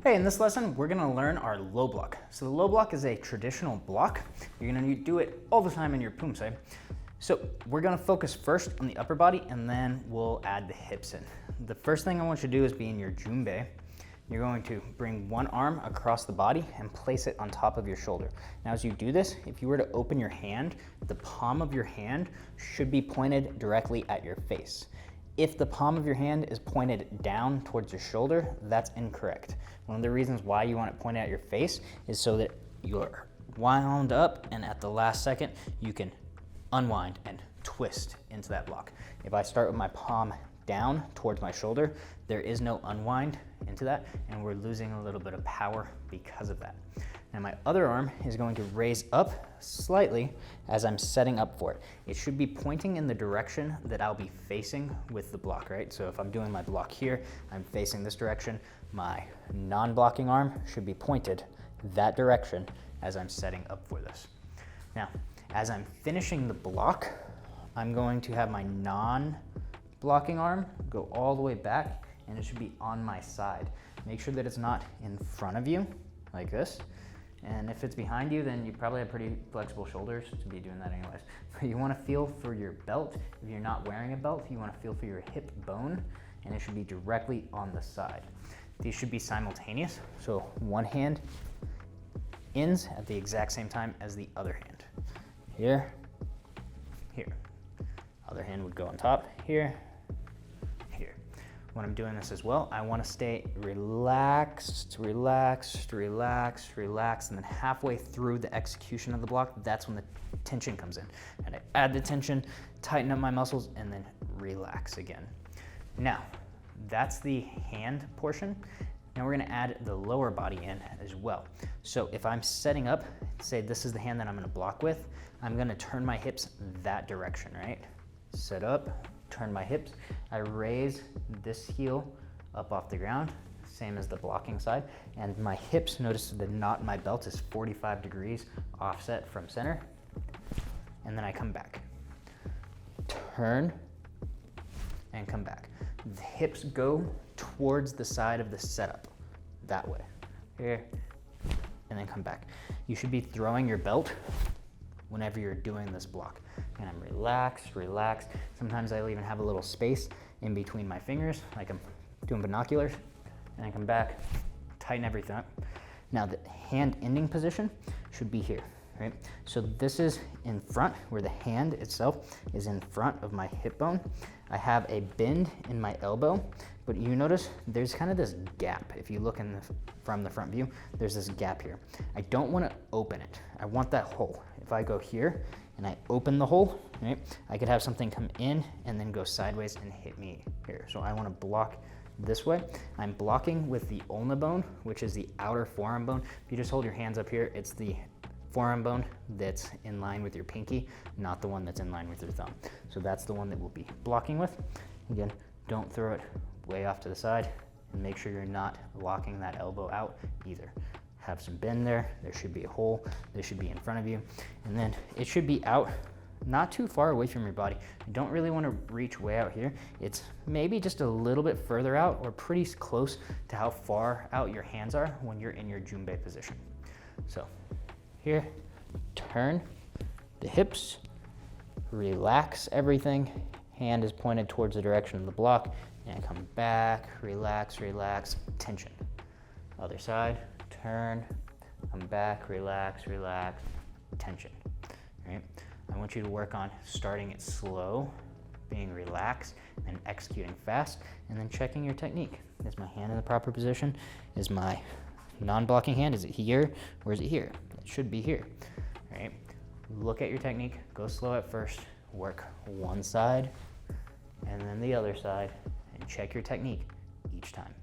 Hey, in this lesson, we're gonna learn our low block. So the low block is a traditional block. You're gonna do it all the time in your poomsae. So we're gonna focus first on the upper body and then we'll add the hips in. The first thing I want you to do is be in your junbei. You're going to bring one arm across the body and place it on top of your shoulder. Now as you do this, if you were to open your hand, the palm of your hand should be pointed directly at your face. If the palm of your hand is pointed down towards your shoulder, that's incorrect. One of the reasons why you want it pointed at your face is so that you're wound up and at the last second, you can unwind and twist into that block. If I start with my palm down towards my shoulder, there is no unwind into that, and we're losing a little bit of power because of that. Now my other arm is going to raise up slightly as I'm setting up for it. It should be pointing in the direction that I'll be facing with the block, right? So if I'm doing my block here, I'm facing this direction. My non-blocking arm should be pointed that direction as I'm setting up for this. Now, as I'm finishing the block, I'm going to have my non-blocking arm go all the way back, and it should be on my side. Make sure that it's not in front of you, like this. And if it's behind you, then you probably have pretty flexible shoulders to be doing that anyways. But you want to feel for your belt. If you're not wearing a belt, you want to feel for your hip bone, and it should be directly on the side. These should be simultaneous, so one hand ends at the exact same time as the other hand. Here, here. Other hand would go on top, here, here. When I'm doing this as well, I want to stay relaxed, relaxed, relaxed, relaxed, and then halfway through the execution of the block, that's when the tension comes in. And I add the tension, tighten up my muscles, and then relax again. Now, that's the hand portion. Now we're gonna add the lower body in as well. So if I'm setting up, say this is the hand that I'm gonna block with, I'm gonna turn my hips that direction, right? Set up, turn my hips. I raise this heel up off the ground, same as the blocking side. And my hips, notice the knot in my belt is 45 degrees offset from center. And then I come back. Turn and come back. The hips go towards the side of the setup, that way. Here, and then come back. You should be throwing your belt whenever you're doing this block. And I'm relaxed, relaxed. Sometimes I'll even have a little space in between my fingers, like I'm doing binoculars, and I come back, tighten everything up. Now the hand ending position should be here, right? So this is in front, where the hand itself is in front of my hip bone. I have a bend in my elbow, but you notice there's kind of this gap. If you look from the front view, there's this gap here. I don't want to open it. I want that hole. If I go here and I open the hole, right, I could have something come in and then go sideways and hit me here. So I want to block this way. I'm blocking with the ulna bone, which is the outer forearm bone. If you just hold your hands up here, it's the forearm bone that's in line with your pinky, not the one that's in line with your thumb. So that's the one that we'll be blocking with. Again, don't throw it way off to the side, and make sure you're not locking that elbow out either. Have some bend there. There should be a hole. This should be in front of you. And then it should be out, not too far away from your body. You don't really want to reach way out here. It's maybe just a little bit further out, or pretty close to how far out your hands are when you're in your junbei position. So here, turn the hips, relax everything. Hand is pointed towards the direction of the block, and come back, relax, relax, tension. Other side, turn, come back, relax, relax, tension, right? I want you to work on starting it slow, being relaxed, and executing fast, and then checking your technique. Is my hand in the proper position? Is my non-blocking hand, is it here, or is it here? It should be here, right? Look at your technique, go slow at first, work one side, and then the other side, and check your technique each time.